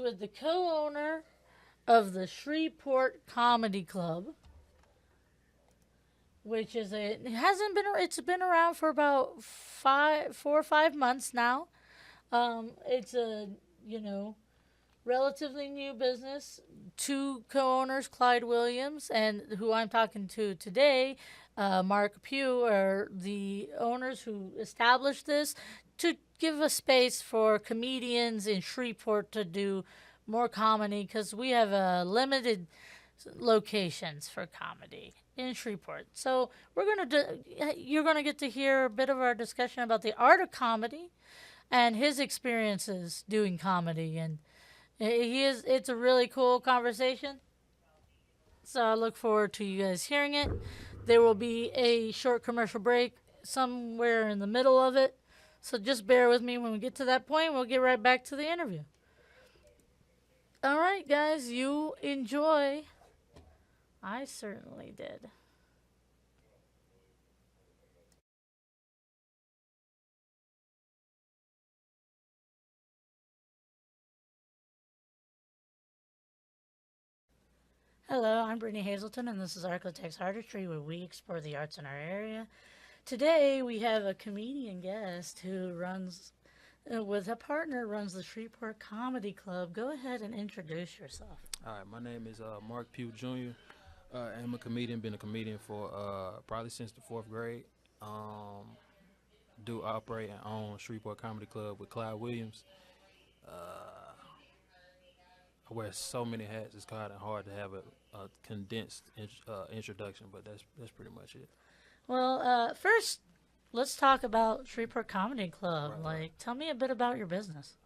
With the co-owner of the Shreveport Comedy Club, which is it's been around for about 4 or 5 months now. It's a, you know, relatively new business. Two co-owners, Clyde Williams and who I'm talking to today, Mark Pugh, are the owners who established this to give a space for comedians in Shreveport to do more comedy because we have limited locations for comedy in Shreveport. So you're gonna get to hear a bit of our discussion about the art of comedy and his experiences doing comedy, and it's a really cool conversation. So I look forward to you guys hearing it. There will be a short commercial break somewhere in the middle of it. So just bear with me when we get to that point. We'll get right back to the interview. All right, guys, you enjoy. I certainly did. Hello, I'm Brittney Hazelton, and this is ArkLaTex Artistry, where we explore the arts in our area. Today, we have a comedian guest who runs, with a partner, runs the Shreveport Comedy Club. Go ahead and introduce yourself. All right, my name is Mark Pugh Jr. I'm a comedian, been a comedian for probably since the 4th grade. Do operate and own Shreveport Comedy Club with Clyde Williams. I wear so many hats, it's kind of hard to have a condensed introduction, but that's pretty much it. Well, first, let's talk about Shreveport Comedy Club. Right. Tell me a bit about your business.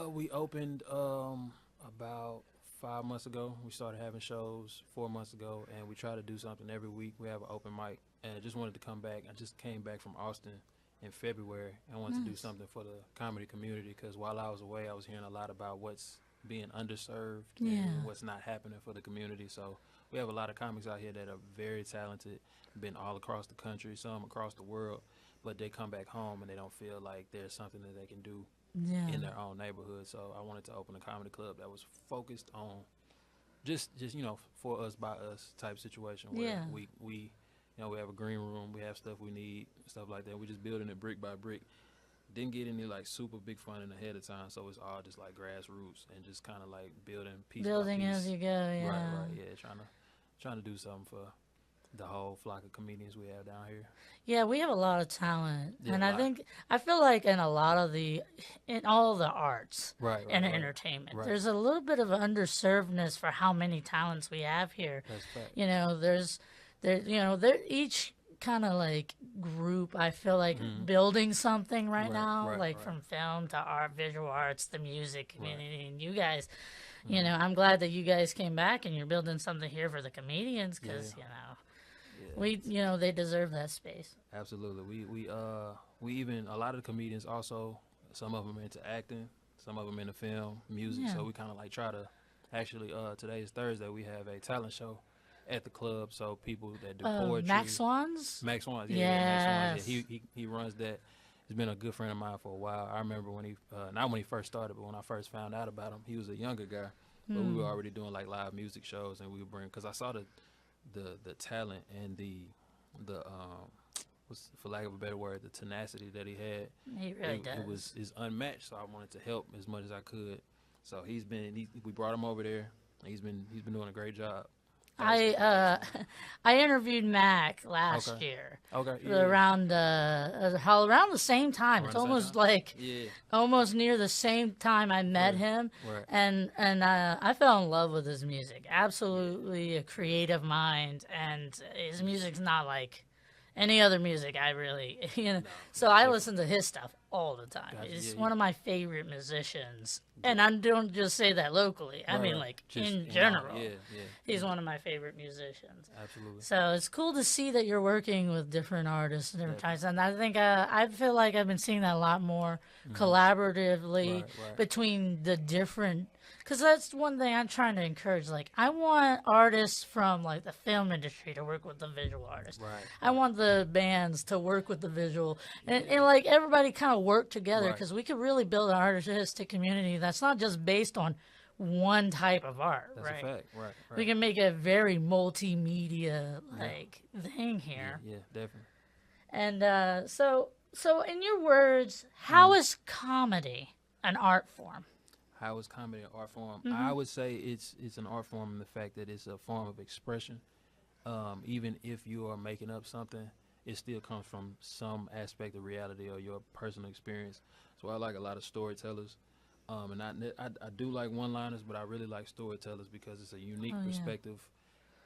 We opened about 5 months ago. We started having shows 4 months ago, and we try to do something every week. We have an open mic, and I just wanted to come back. I just came back from Austin in February and wanted to do something for the comedy community because while I was away, I was hearing a lot about what's being underserved and what's not happening for the community. So we have a lot of comics out here that are very talented, been all across the country, some across the world, but they come back home and they don't feel like there's something that they can do in their own neighborhood. So I wanted to open a comedy club that was focused on just for us by us type situation where we we have a green room, we have stuff we need, stuff like that. We just building it brick by brick. Didn't get any like super big funding ahead of time, so it's all just like grassroots and just kind of like building piece by piece. As you go, yeah. Right, yeah. Trying to do something for the whole flock of comedians we have down here. Yeah, we have a lot of talent, Yeah, and a lot. I feel like in all the arts and Right. entertainment, Right. there's a little bit of underservedness for how many talents we have here. That's a fact. There each kind of like group. I feel like building something right now, Right. from film to art, visual arts, the music community, and you guys. I'm glad that you guys came back and you're building something here for the comedians because Yeah. they deserve that space. Absolutely. We even a lot of the comedians also. Some of them into acting, some of them into film, music. Yeah. So we kind of like try to. Actually, today is Thursday. We have a talent show at the club. So people that do poetry. Max Swans? Max Swans, Yes. Max Swans. Yeah, he runs that. He's been a good friend of mine for a while. I remember when not when he first started, but when I first found out about him, he was a younger guy. But we were already doing like live music shows, and we would bring because I saw the talent and the what's, for lack of a better word, the tenacity that he had. He really does. Is unmatched. So I wanted to help as much as I could. So we brought him over there. And he's been doing a great job. I interviewed Mac last year. Okay. Around around the same time. It's almost like almost near the same time I met him, Right. and I fell in love with his music. Absolutely a creative mind, and his music's not like any other music. I really, So I listen to his stuff all the time. Gotcha. He's Yeah, one of my favorite musicians, and I don't just say that locally. I mean, like Just in general. Yeah. He's one of my favorite musicians. Absolutely. So it's cool to see that you're working with different artists and different types. And I think I feel like I've been seeing that a lot more collaboratively Right. between the different. Because that's one thing I'm trying to encourage. Like, I want artists from like the film industry to work with the visual artists. Right. I want the bands to work with the visual, and like everybody kind of work together Right. because we could really build an artistic community that's not just based on one type of art, That's right? a fact. Right. We Right. can make a very multimedia Yeah. like thing Yeah. here. Yeah. Definitely. And so in your words, how Mm. is comedy an art form? How is comedy an art form? Mm-hmm. I would say it's an art form in the fact that it's a form of expression. Even if you are making up something, it still comes from some aspect of reality or your personal experience. So I like a lot of storytellers. And I do like one-liners, but I really like storytellers because it's a unique Oh yeah. perspective.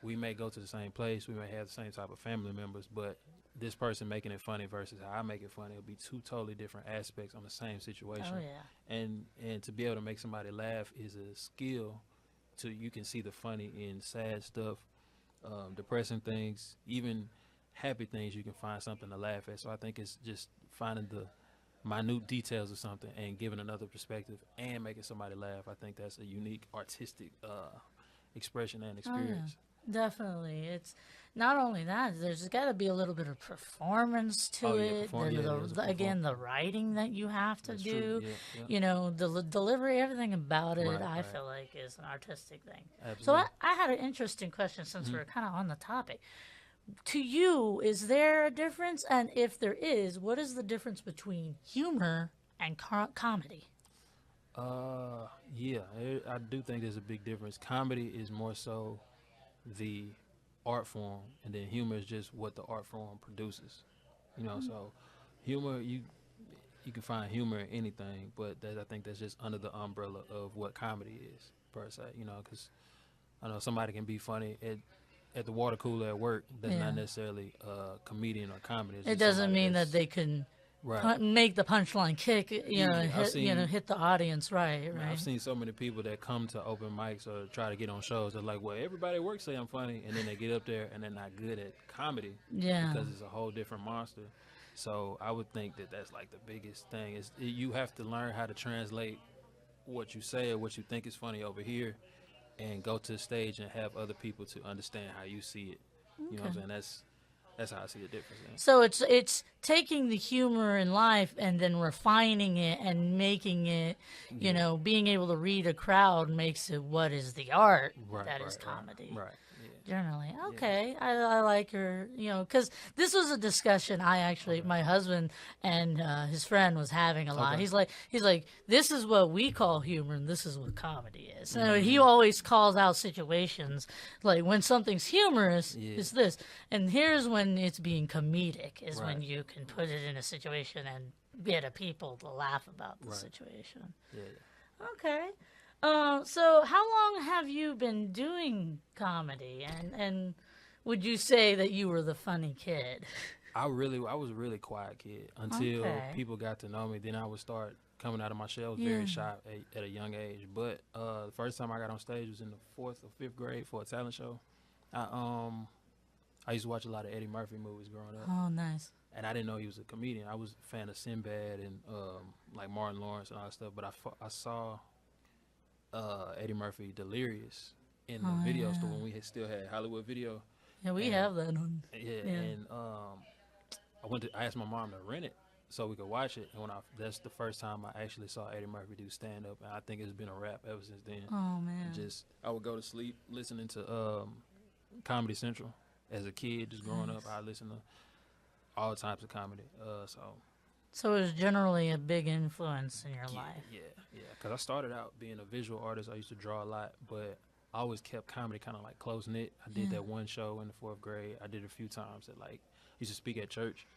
We may go to the same place, we may have the same type of family members, but this person making it funny versus how I make it funny, it'll be two totally different aspects on the same situation. Oh yeah. And to be able to make somebody laugh is a skill. To you can see the funny in sad stuff, depressing things, even happy things. You can find something to laugh at. So I think it's just finding the minute details of something and giving another perspective and making somebody laugh. I think that's a unique artistic expression and Oh yeah. experience. Definitely. It's not only that, there's got to be a little bit of performance to Oh yeah, it. perform. Yeah, it is a perform. Again, the writing that you have to That's do, true. Yeah, yeah. you know, the delivery, everything about it, Right, I right. feel like is an artistic thing. So Absolutely. I had an interesting question since Mhm. we're kind of on the topic. To you, is there a difference? And if there is, what is the difference between humor and comedy? Yeah, I do think there's a big difference. Comedy is more so the art form, and then humor is just what the art form produces. You know, so humor you can find humor in anything, but I think that's just under the umbrella of what comedy is per se. You know, because I know somebody can be funny at the water cooler at work. That's Yeah. not necessarily a comedian or comedy. It's It just doesn't somebody mean that that's they can right. make the punchline kick, Yeah, hit the audience right, man, I've right? seen so many people that come to open mics or try to get on shows. They're like, "Well, everybody at work say I'm funny," and then they get up there and they're not good at comedy Yeah. because it's a whole different monster. So I would think that that's like the biggest thing is you have to learn how to translate what you say or what you think is funny over here, and go to the stage and have other people to understand how you see it. You know what I'm Okay. saying? That's how I see the difference. So it's taking the humor in life and then refining it and making it, Yeah. being able to read a crowd makes it what is the art Right, that is right, comedy. right, right. Generally, Yeah, okay, I like your, because this was a discussion my husband and his friend was having a lot. Okay. He's like, this is what we call humor, and this is what comedy is. So he Mhm. always calls out situations like when something's humorous, Yeah. it's this, and here's when it's being comedic, is when Right. you can put it in a situation and get a people to laugh about the Right. situation. Yeah. Okay. So how long have you been doing comedy, and would you say that you were the funny kid? I was a really quiet kid until Okay. people got to know me. Then I would start coming out of my shell. I was Yeah. very shy at a young age. But the first time I got on stage was in the 4th or 5th grade for a talent show. I used to watch a lot of Eddie Murphy movies growing up, Oh, nice. and I didn't know he was a comedian. I was a fan of Sinbad and like Martin Lawrence and all that stuff. But I saw Eddie Murphy Delirious in the video store when we still had Hollywood Video. Yeah, we And- have that on. Yeah, Yeah. and I asked my mom to rent it so we could watch it. And that's the first time I actually saw Eddie Murphy do stand up, and I think it's been a wrap ever since then. Oh man. I would go to sleep listening to Comedy Central as a kid, just growing up. I listened to all types of comedy. So it was generally a big influence in your life. Yeah. Because I started out being a visual artist. I used to draw a lot, but I always kept comedy kind of like close knit. I did that one show in the 4th grade. I did it a few times at used to speak at church,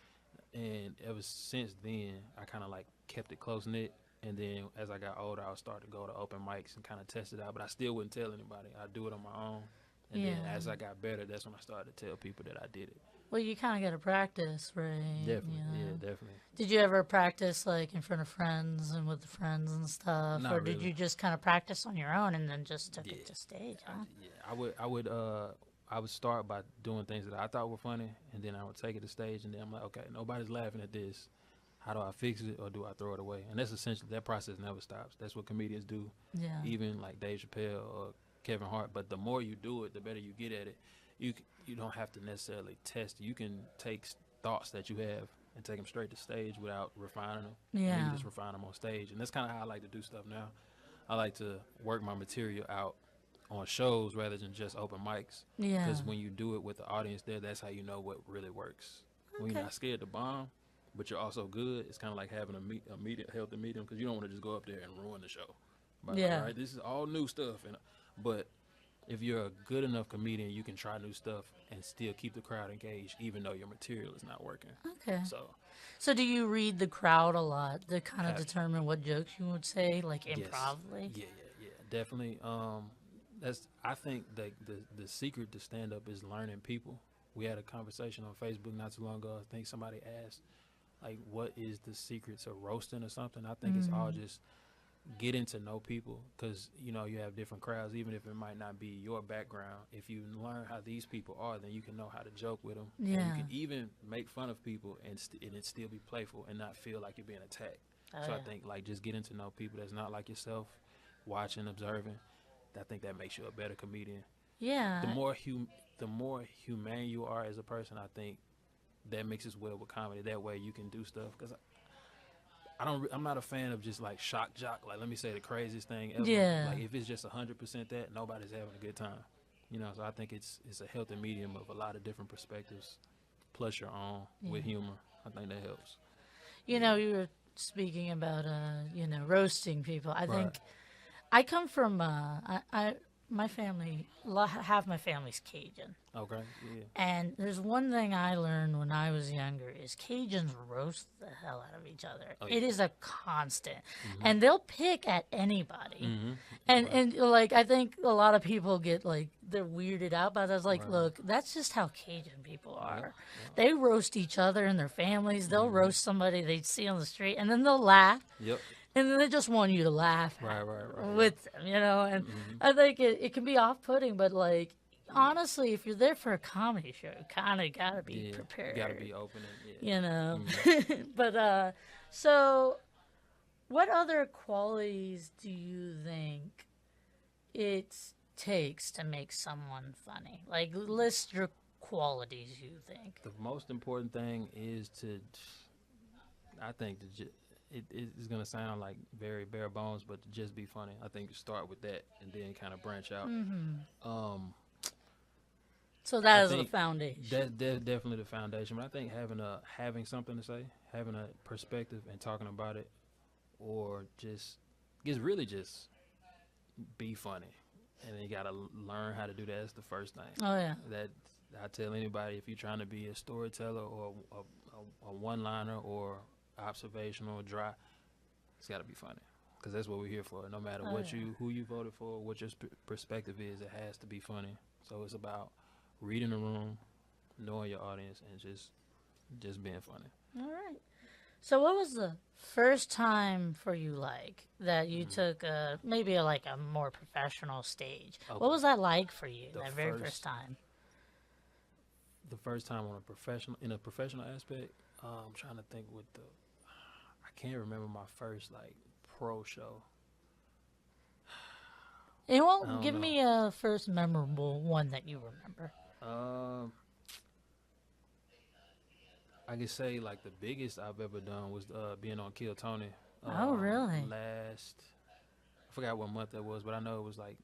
and ever since then I kind of like kept it close knit. And then as I got older, I would start to go to open mics and kind of test it out. But I still wouldn't tell anybody. I'd do it on my own. And then Yeah. as I got better, that's when I started to tell people that I did it. Well, you kind of got to practice, right? Definitely, You know? yeah, definitely. Did you ever practice like in front of friends and with the friends and stuff, Not or did really. you just kind of practice on your own and then just took it to stage? Huh? I would start by doing things that I thought were funny, and then I would take it to stage, and then I'm like, okay, nobody's laughing at this. How do I fix it, or do I throw it away? And that's essentially, that process never stops. That's what comedians do, Yeah. even like Dave Chappelle or Kevin Hart. But the more you do it, the better you get at it. You don't have to necessarily test. You can take thoughts that you have and take them straight to stage without refining them. And you Yeah. can just refine them on stage, and that's kind of how I like to do stuff now. I like to work my material out on shows rather than just open mics. Yeah. Because when you do it with the audience there, that's how you know what really works. When you're Okay. not scared to bomb, but you're also good, it's kind of like having a healthy medium, because you don't want to just go up there and ruin the show. But Yeah. right, this is all new stuff, but if you're a good enough comedian, you can try new stuff and still keep the crowd engaged, even though your material is not working. Okay. So So do you read the crowd a lot to kind of Have- determine what jokes you would say, like yes, improvly? yeah, definitely. That's I think that the secret to stand up is learning people. We had a conversation on Facebook not too long ago. I think somebody asked, like, what is the secret to roasting or something? I think it's all just getting to know people, because you have different crowds, even if it might not be your background. If you learn how these people are, then you can know how to joke with them. And Yeah. you can even make fun of people and it still be playful and not feel like you're being attacked. Oh, So I yeah. think, like, just getting to know people that's not like yourself, watching, observing, I think that makes you a better comedian. Yeah. The more humane you are as a person, I think that mixes well with comedy. That way you can do stuff, because I'm not a fan of just like shock jock. Like, let me say the craziest thing ever. Yeah. Like, if it's just 100% that, nobody's having a good time. So I think it's a healthy medium of a lot of different perspectives, plus your own with humor. I think that helps. You were speaking about roasting people. I Right. think I come from my family. Half my family's Cajun. Okay. Yeah. And there's one thing I learned when I was younger is Cajuns roast the hell out of each other. Oh, It yeah. is a constant. And they'll pick at anybody. Mm-hmm. And like, I think a lot of people get like, they're weirded out by that. I was like, Right. look, that's just how Cajun people are. Yeah. They roast each other and their families. They'll roast somebody they see on the street, and then they'll laugh. Yep. And then they just want you to laugh Right. with them, And I think it can be off-putting, but like, honestly, if you're there for a comedy show, you kind of got to be prepared. You got to be open. And, But so what other qualities do you think it takes to make someone funny? Like, list your qualities you think. The most important thing is I think, it is going to sound like very bare bones, but to just be funny. I think you start with that and then kind of branch out. So that I is the think foundation. That's definitely the foundation. But I think having something to say, having a perspective and talking about it, or just be funny. And then you got to learn how to do that. That's the first thing. Oh, yeah. That I tell anybody, if you're trying to be a storyteller or a one-liner or observational, dry, it's got to be funny, because that's what we're here for. No matter who you voted for, what your perspective is, it has to be funny. So it's about reading the room, knowing your audience, and just being funny. All right. So what was the first time for you, like, that you took maybe a more professional stage? Okay. What was that like for you, The that very first- first time? The first time in a professional aspect, I'm trying to think I can't remember my first pro show. It I won't don't give know. me a first memorable one that you remember. I could say the biggest I've ever done was being on Kill Tony. Oh, really? I forgot what month that was, but I know it was I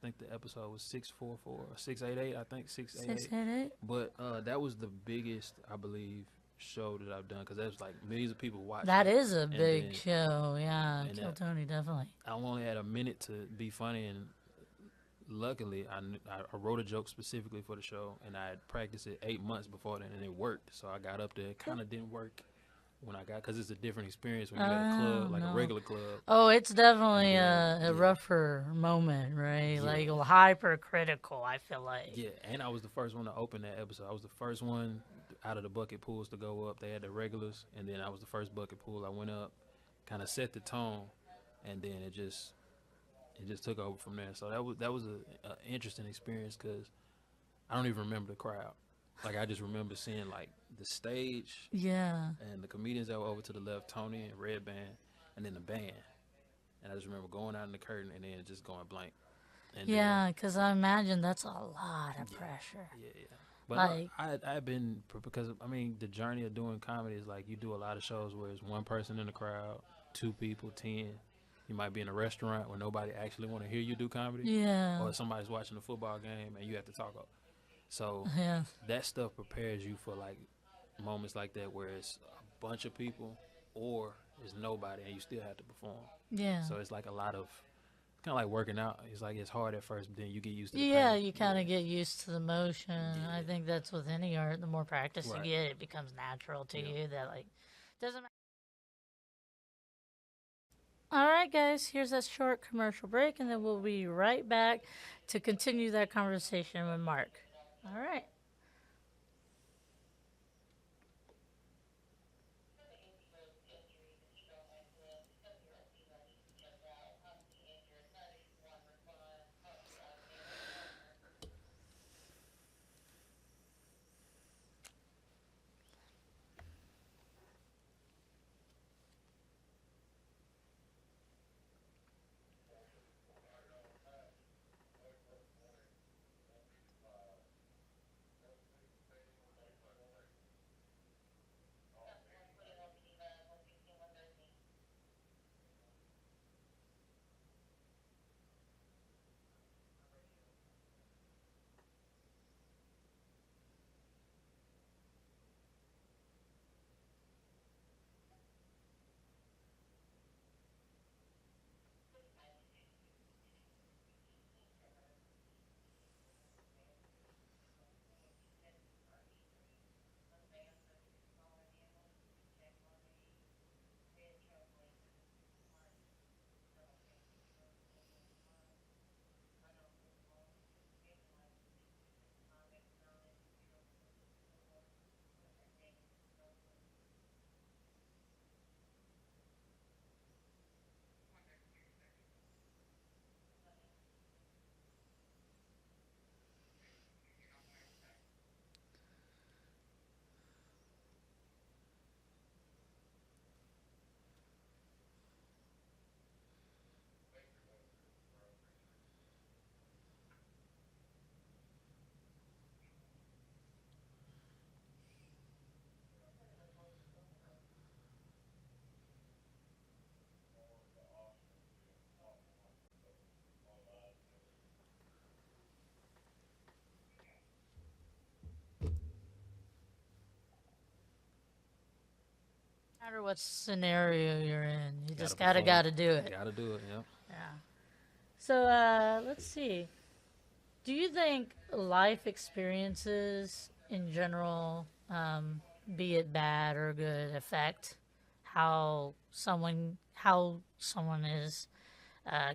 think the episode was 644 or 688. I think 688. 688? But that was the biggest, I believe, show that I've done, because there was millions of people watching. That is a And big then- show, yeah. and Kill that- Tony, definitely. I only had a minute to be funny, and luckily I wrote a joke specifically for the show, and I had practiced it 8 months before then, and it worked. So I got up there. It kind of didn't work when I got, because it's a different experience when you're at a club, no. a regular club. Oh, it's definitely Yeah, a yeah. rougher moment, right? Yeah. Like hypercritical, I feel like. Yeah, and I was the first one to open that episode. I was the first one out of the bucket pools to go up. They had the regulars, and then I was the first bucket pool. I went up, kind of set the tone, and then it just took over from there. So that was a interesting experience, because I don't even remember the crowd. I just remember seeing the stage Yeah. and the comedians that were over to the left, Tony and Red Band, and then the band. And I just remember going out in the curtain and then just going blank. And Yeah, because I imagine that's a lot of pressure. Yeah. But Like- I've been, because the journey of doing comedy is you do a lot of shows where it's one person in the crowd, two people, 10. You might be in a restaurant where nobody actually want to hear you do comedy, Yeah. or somebody's watching a football game and you have to talk up. So Yeah. that stuff prepares you for like moments like that where it's a bunch of people or it's nobody and you still have to perform. Yeah. So it's like a lot of kind of like working out. It's like it's hard at first, but then you get used to the Yeah, pain. you kind of get used to the motion. Yeah. I think that's with any art. The more practice Right. you get, it becomes natural to Yeah. you. That like doesn't matter. All right, guys. Here's a short commercial break, and then we'll be right back to continue that conversation with Mark. All right. No matter what scenario you're in, you just gotta perform. do it. Gotta do it. Yeah. Yeah. So let's see. Do you think life experiences in general, be it bad or good, affect how someone is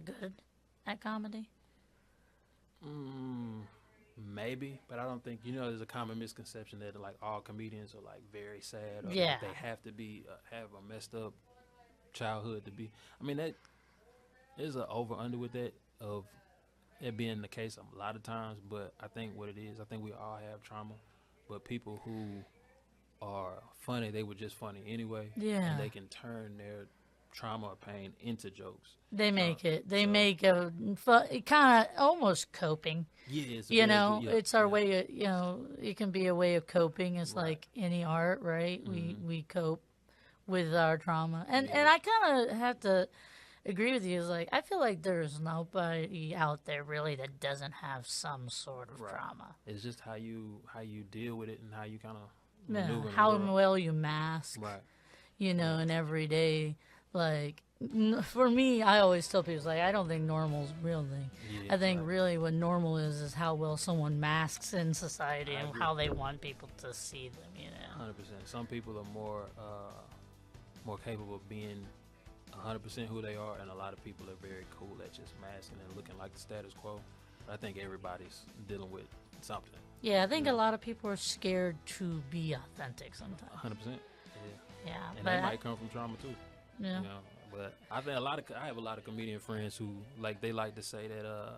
good at comedy? Maybe, but I don't think there's a common misconception that like all comedians are like very sad or Yeah. like they have to be have a messed up childhood to be. I mean that is an over under with that of it being the case a lot of times, but I think what it is, I think we all have trauma, but people who are funny, they were just funny anyway, Yeah. and they can turn their trauma or pain into jokes. They make it. They so- make a kind of almost coping. Yeah, it's It's our way of, it can be a way of coping. It's Right. like any art, right? We cope with our trauma. And Yeah. I kind of have to agree with you. It's like, I feel like there's nobody out there really that doesn't have some sort of Right. trauma. It's just how you deal with it and how you kind of Yeah, maneuver. in the how world. well you mask, Right. and every day. Like, for me, I always tell people, like, I don't think normal's a real thing. Yeah, I think right. really what normal is how well someone masks in society I and agree. how they want people to see them, 100%. Some people are more capable of being 100% who they are, and a lot of people are very cool at just masking and looking like the status quo. But I think everybody's dealing with something. Yeah, I think Yeah. a lot of people are scared to be authentic sometimes. 100%. Yeah. Yeah, And but that might come from trauma too. yeah. But I think I have a lot of comedian friends who they like to say that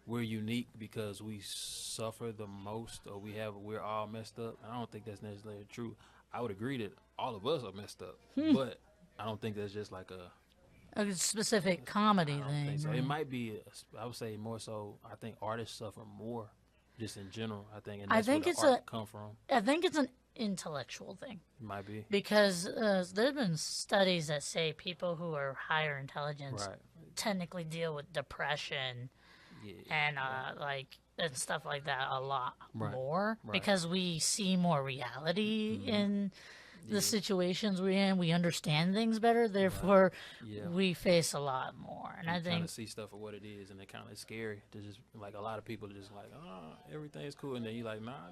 we're unique because we suffer the most or we're all messed up. I don't think that's necessarily true. I would agree that all of us are messed up, but I don't think that's just like A specific comedy I don't thing. think so. Right? It might be I would say more so I think artists suffer more just in general. I think, and I that's where think the it's art come from. I think it's an intellectual thing. Might be. Because there have been studies that say people who are higher intelligence Right. technically deal with depression Yeah. and and stuff like that a lot Right. more Right. because we see more reality in the Yeah. situations we're in. We understand things better, therefore Yeah. we face a lot more. And I kind think of see stuff for what it is, and it kind of scary to just like a lot of people are just like, oh, everything's cool, and then you like, nah,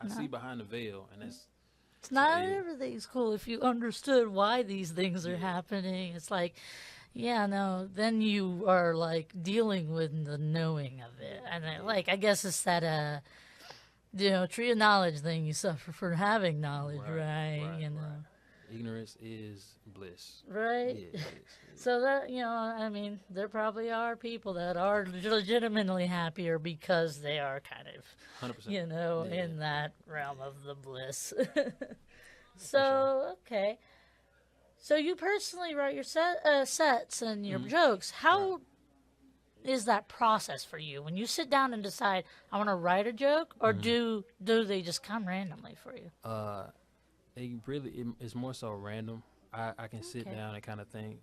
I see behind the veil, and it's it's not yeah. everything's cool if you understood why these things are Yeah. happening. It's like, yeah, no, then you are like dealing with the knowing of it. And then, like, I guess it's that, tree of knowledge thing. You suffer for having knowledge, right? You know, right. Ignorance is bliss. right? Yeah, it is. So that, I mean, there probably are people that are legitimately happier because they are kind of, 100%. in that realm of the bliss. For So, okay. So you personally write your sets and your jokes. How is that process for you when you sit down and decide I want to write a joke, or do they just come randomly for you? It's more so random. I can sit Okay. down and kind of think.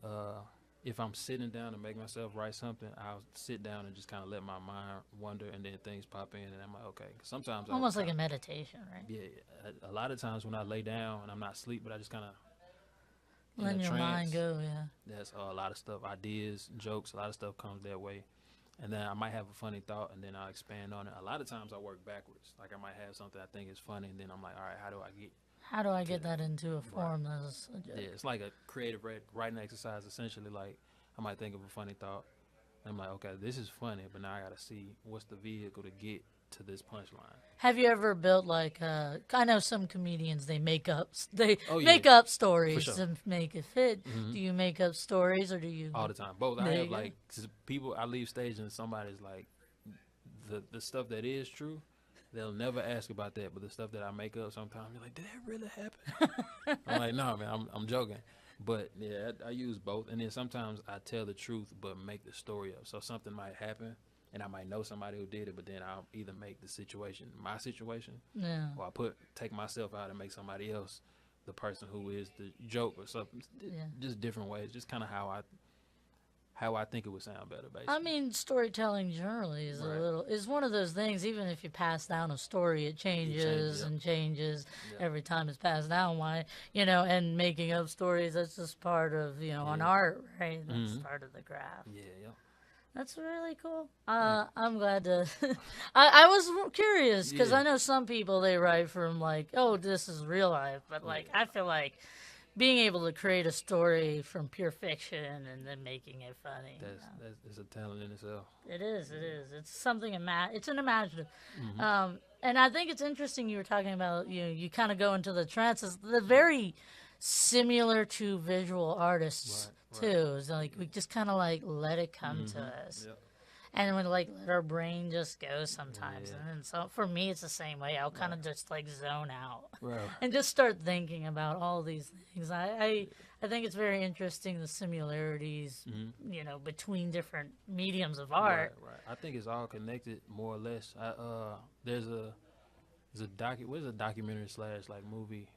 If I'm sitting down and make myself write something, I'll sit down and just kind of let my mind wander, and then things pop in, and I'm like, okay. 'Cause sometimes Almost like a meditation, right? yeah. A lot of times when I lay down and I'm not asleep, but I just kind of Letting your mind go, yeah. That's a lot of stuff, ideas, jokes. A lot of stuff comes that way, and then I might have a funny thought, and then I'll expand on it. A lot of times I work backwards. Like I might have something I think is funny, and then I'm like, all right, How do I get that into a form that's a joke? Yeah, it's like a creative writing exercise. Essentially, like I might think of a funny thought, and I'm like, okay, this is funny, but now I got to see what's the vehicle to get to this punchline. Have you ever built like I know some comedians they make up Oh, yeah. make up stories For sure. to make it fit. Do you make up stories or do you All the time, both. I There have you go. like 'cause people. I leave stage and somebody's like, the stuff that is true, they'll never ask about that. But the stuff that I make up, sometimes you're like, did that really happen? I'm like, no, man, I'm joking. But yeah, I use both, and then sometimes I tell the truth but make the story up. So something might happen, and I might know somebody who did it, but then I'll either make the situation my situation, Yeah. or I take myself out and make somebody else the person who is the joke or something. Yeah. Just different ways, just kind of how I think it would sound better, basically. I mean, storytelling generally is Right. is one of those things. Even if you pass down a story, it changes yep. and changes Yep. every time it's passed down. Why, and making up stories, that's just part of, an Yeah. art, right? That's part of the craft. Yeah, yeah. That's really cool. I'm glad to. I was curious because Yeah. I know some people they write from like, oh, this is real life, but like I feel like being able to create a story from pure fiction and then making it funny. That's a talent in itself. It is. It is. It's something. It's an imaginative. Mm-hmm. And I think it's interesting. You were talking about you kind of go into the trances. They're very similar to visual artists Right, too. It's like we just kind of like let it come to us. Yep. And we like let our brain just go sometimes. Yeah. And then so for me, it's the same way. I'll kind of just like zone out Right. and just start thinking about all these things. I think it's very interesting the similarities, between different mediums of art. Right. I think it's all connected more or less. There's a documentary / like movie.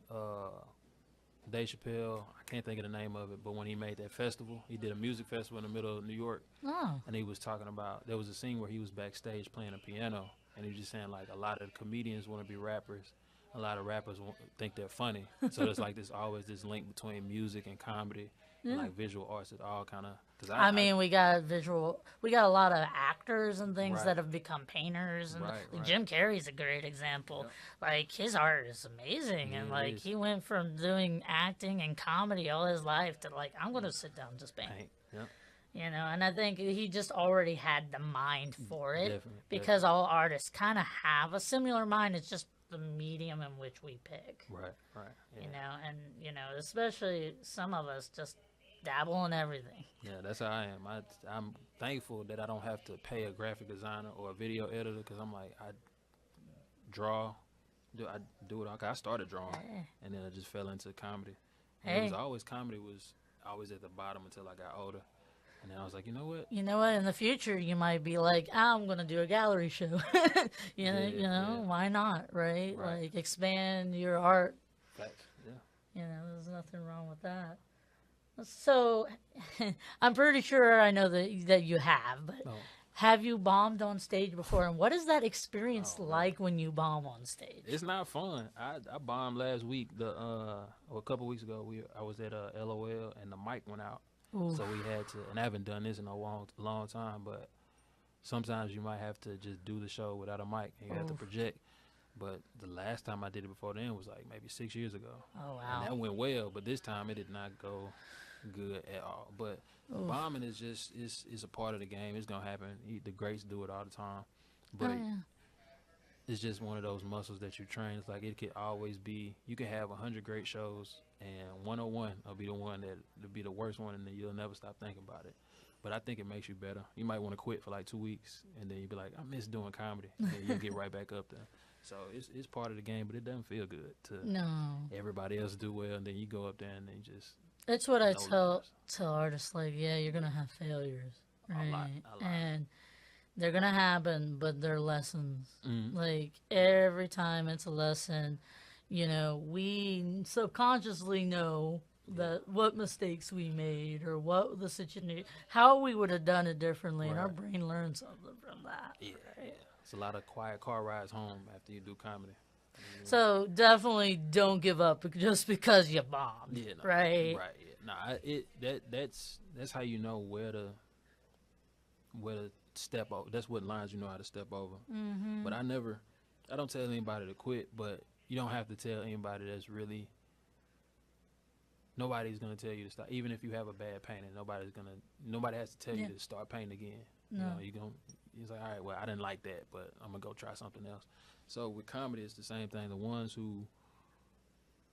Dave Chappelle, I can't think of the name of it, but when he made that festival, he did a music festival in the middle of New York, Oh, and he was talking about, there was a scene where he was backstage playing a piano, and he was just saying like a lot of comedians want to be rappers, a lot of rappers think they're funny, so there's like always this link between music and comedy, and like visual arts. It all kind of, I mean, we got a lot of actors and things Right. that have become painters, and Right. Jim Carrey's a great example. Yep. Like his art is amazing, Yeah, and it like is. he went from doing acting and comedy all his life to like I'm gonna sit down and just paint. Yep. And I think he just already had the mind for it Definitely, because all artists kind of have a similar mind. It's just the medium in which we pick, Right. Yeah. and especially some of us just dabble in everything. Yeah, that's how I am. I'm thankful that I don't have to pay a graphic designer or a video editor, because I'm like, I do it all. 'Cause I started drawing, and then I just fell into comedy. And it was Hey. comedy was always at the bottom until I got older. And then I was like, you know what? You know what? In the future, you might be like, I'm gonna do a gallery show. Why not, right? Right. Like expand your art. Facts. Yeah. There's nothing wrong with that. So, I'm pretty sure I know that you have, but Oh. have you bombed on stage before? And what is that experience Oh, like when you bomb on stage? It's not fun. I bombed last week. A couple weeks ago, I was at LOL and the mic went out, Ooh. so we had to. And I haven't done this in a long time, but sometimes you might have to just do the show without a mic and you have to project. But the last time I did it before then was like maybe 6 years ago. Oh, wow. And that went well, but this time it did not go good at all. But bombing is just is a part of the game. It's gonna happen. The greats do it all the time, but it's just one of those muscles that you train. It's like it could always be. You can have 100 great shows, and 101 will be the one that'll be the worst one, and then you'll never stop thinking about it. But I think it makes you better. You might want to quit for like 2 weeks, and then you'll be like, I miss doing comedy, and then you'll get right back up there. So it's part of the game, but it doesn't feel good to everybody else do well, and then you go up there and then just. That's what I tell artists. Like, yeah, you're gonna have failures, right? A lot. And they're gonna happen, but they're lessons. Like every time it's a lesson. We subconsciously know that what mistakes we made or what the situation, how we would have done it differently, and our brain learns something from that. Yeah, it's a lot of quiet car rides home after you do comedy. So definitely don't give up just because you bombed. Yeah, right. Right. Yeah. That's how you know where to step over. That's what lines you know how to step over. Mm-hmm. But I don't tell anybody to quit. But you don't have to tell anybody that's really. Nobody's gonna tell you to stop. Even if you have a bad painting, nobody has to tell you to start painting again. No. It's like, all right, well, I didn't like that, but I'm gonna go try something else. So with comedy, it's the same thing. The ones who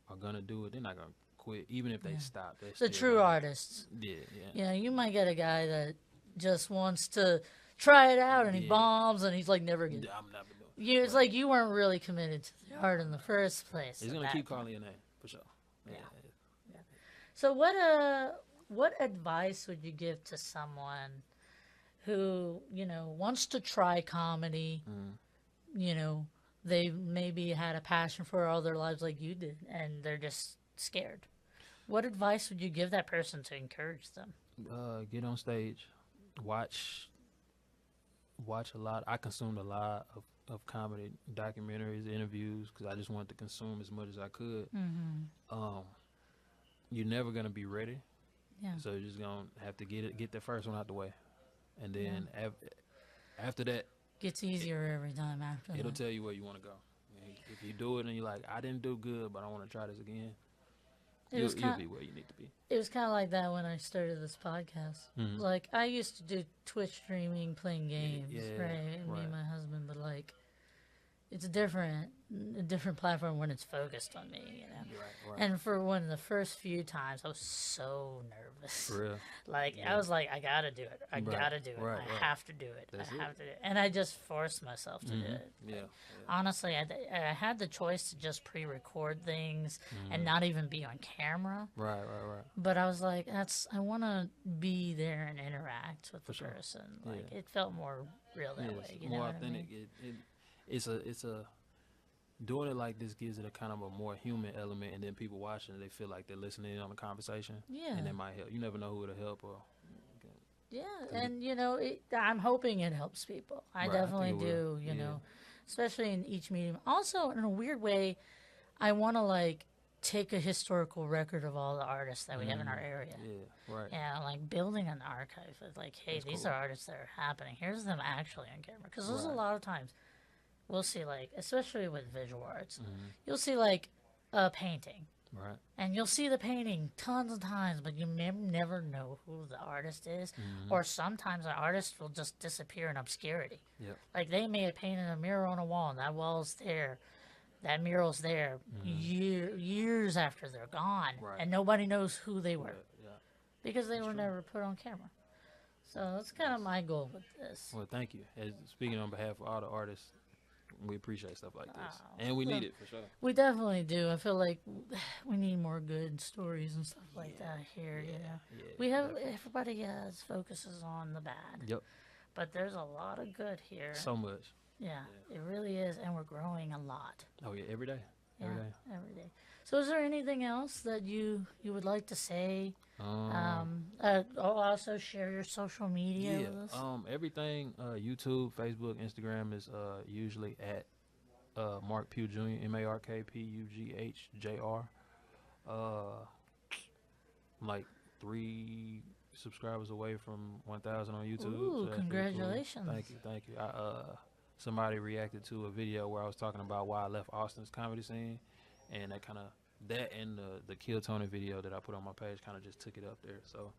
are gonna do it, they're not gonna quit, even if they stop. The true artists. Yeah. You might get a guy that just wants to try it out, and he bombs, and he's like never again. I'm never doing it. It's like you weren't really committed to the art in the first place. He's gonna keep calling your name for sure. Yeah. So what advice would you give to someone who wants to try comedy? They maybe had a passion for it all their lives like you did, and they're just scared. What advice would you give that person to encourage them? Get on stage, watch a lot. I consumed a lot of comedy documentaries, interviews, because I just wanted to consume as much as I could. Mm-hmm. You're never gonna be ready, so you're just gonna have to get the first one out the way, and then after that, gets easier every time after. It'll tell you where you want to go. If you do it and you're like, I didn't do good, but I want to try this again, you'll be where you need to be. It was kind of like that when I started this podcast. Mm-hmm. Like, I used to do Twitch streaming, playing games, right? Me and my husband, but like, it's a different platform when it's focused on me, Right. And for one of the first few times, I was so nervous. For real. Like, I was like, I gotta do it. I gotta do it. I have to do it. I have to do it. And I just forced myself to do it. Yeah. Honestly, I had the choice to just pre-record things and not even be on camera. Right. But I was like, I want to be there and interact with the person. Like, it felt more real that way. You know more what authentic. I mean? It's a doing it like this gives it a kind of a more human element, and then people watching it, they feel like they're listening in on the conversation. Yeah. And it might help. You never know who it'll help or. Yeah, and I'm hoping it helps people. I definitely do. You know, especially in each medium. Also, in a weird way, I want to like take a historical record of all the artists that we have in our area. Yeah, right. Yeah, like building an archive of like, hey, these are artists that are happening. Here's them actually on camera. Because there's a lot of times we'll see, like, especially with visual arts, you'll see like a painting. Right. And you'll see the painting tons of times, but you never know who the artist is. Or sometimes an artist will just disappear in obscurity. Yep. Like they may have painted a mural on a wall, and that wall's there. That mural's there years after they're gone, and nobody knows who they were because they were never put on camera. So that's kind of my goal with this. Well, thank you. Speaking on behalf of all the artists, we appreciate stuff like this, Wow. and we Well, need it for sure. we definitely do. I feel like we need more good stories and stuff like Yeah, that here. yeah, You know, yeah. we have Definitely. everybody focuses on the bad, Yep. but there's a lot of good here. So much. Yeah, Yeah. it really is, and we're growing a lot. Oh yeah, every day. Every day. Every day. So, is there anything else that you would like to say? Also share your social media Yeah. with us. Everything. YouTube, Facebook, Instagram is usually at Mark Pugh Jr. MarkPughJr. I'm like 3 subscribers away from 1,000 on YouTube. Ooh, So that's pretty cool. congratulations! Thank you. Somebody reacted to a video where I was talking about why I left Austin's comedy scene, and that and the Kill Tony video that I put on my page kind of just took it up there. So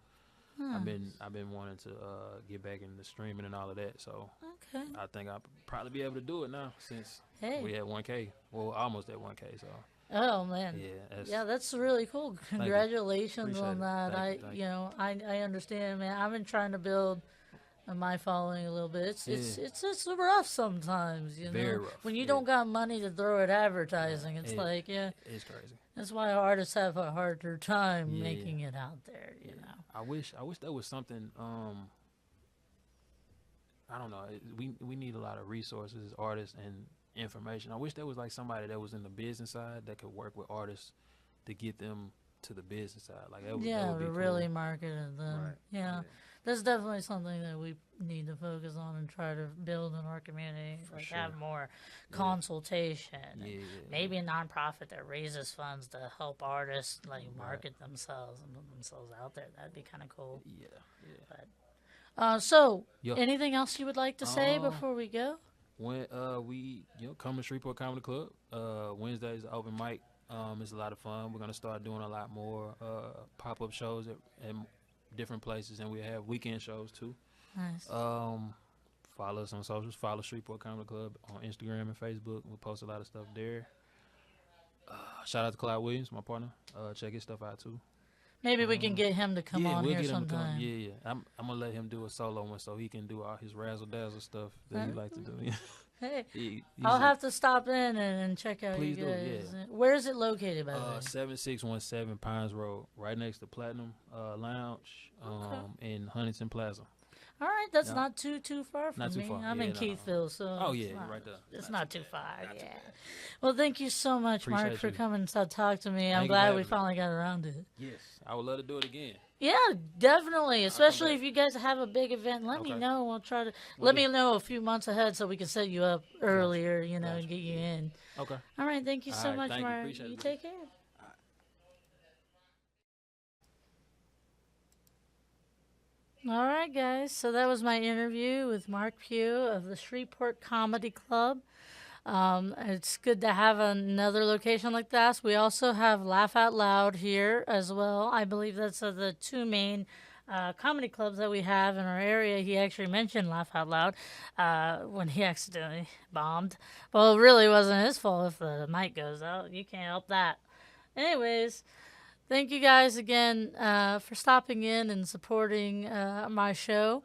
I've been wanting to get back into streaming and all of that. So Okay. I think I'll probably be able to do it now since Hey. we at 1K. Well, almost at 1K. So Oh man. yeah, That's really cool. Congratulations Appreciate on it. that. Thank you. I understand, man. I've been trying to build my following a little bit. It's rough sometimes, Very know. rough, When you yeah. don't got money to throw at advertising, it's It's crazy. that's why artists have a harder time Yeah. making it out there, you know. I wish there was something. I don't know. We need a lot of resources as artists and information. I wish there was like somebody that was in the business side that could work with artists to get them to the business side. Like that would be To cool. really market it then. Right. Yeah. That's definitely something that we need to focus on and try to build in our community. For Like sure. have more consultation. and Yeah. Maybe a nonprofit that raises funds to help artists like Right. market themselves and put themselves out there. That'd be kind of cool. Yeah. So, Yeah. anything else you would like to say before we go? When we come to Shreveport Comedy Club, Wednesdays is open mic. It's a lot of fun. We're gonna start doing a lot more pop-up shows at different places, and we have weekend shows too. Nice. Follow us on socials. Follow Shreveport Comedy Club on Instagram and Facebook. We post a lot of stuff there. Shout out to Clyde Williams, my partner. Check his stuff out too. Maybe we can get him to come on we'll here get him to come. sometime. Yeah. I'm gonna let him do a solo one so he can do all his razzle dazzle stuff that he like to do. Hey, He's I'll have to stop in and check out Please you do, guys. yeah. Where is it located, by the way? 7617 Pines Road, right next to Platinum Lounge, in Huntington Plaza. All right, that's Yeah. not too far from Not too me. far. I'm Yeah, in no. Keithville, so Oh it's yeah, not- right there. It's not too far. Not too Yeah. bad. Well, thank you so much, Mark, Appreciate for you. coming to talk to me. I'm Thank you for glad we having me. finally got around to it. Yes, I would love to do it again. Yeah, definitely. Especially back. if you guys have a big event, let me Okay. know. We'll try to Will let do. me know a few months ahead so we can set you up earlier, and Gotcha. get you in. Okay. All right, thank you All so right, much, thank you. Mark. Appreciate You it. take care. All right, guys. So that was my interview with Mark Pugh of the Shreveport Comedy Club. It's good to have another location like that. We also have Laugh Out Loud here as well. I believe that's the two main comedy clubs that we have in our area. He actually mentioned Laugh Out Loud when he accidentally bombed. Well, it really wasn't his fault if the mic goes out. You can't help that. Anyways, thank you guys again for stopping in and supporting my show.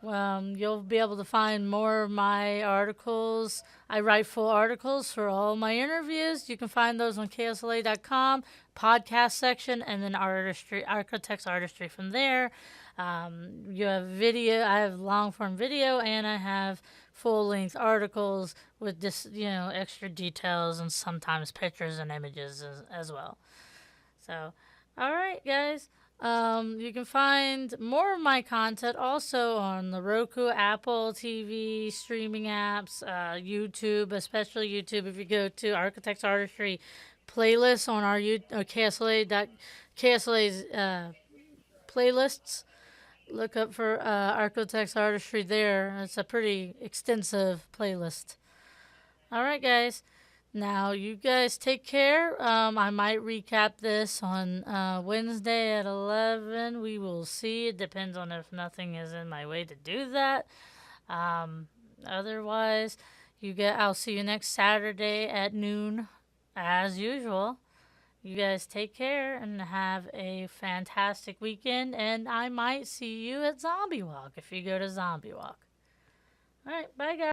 You'll be able to find more of my articles. I write full articles for all my interviews. You can find those on KSLA.com, podcast section, and then ArkLaTex Artistry from there. You have video. I have long form video, and I have full length articles with just extra details and sometimes pictures and images as well. So, all right, guys. You can find more of my content also on the Roku, Apple TV, streaming apps, YouTube, especially YouTube. If you go to ArkLaTex Artistry playlist on our KSLA's playlists, look up for ArkLaTex Artistry there. It's a pretty extensive playlist. All right, guys. Now, you guys take care. I might recap this on Wednesday at 11. We will see. It depends on if nothing is in my way to do that. Otherwise, I'll see you next Saturday at noon, as usual. You guys take care and have a fantastic weekend. And I might see you at Zombie Walk if you go to Zombie Walk. All right, bye, guys.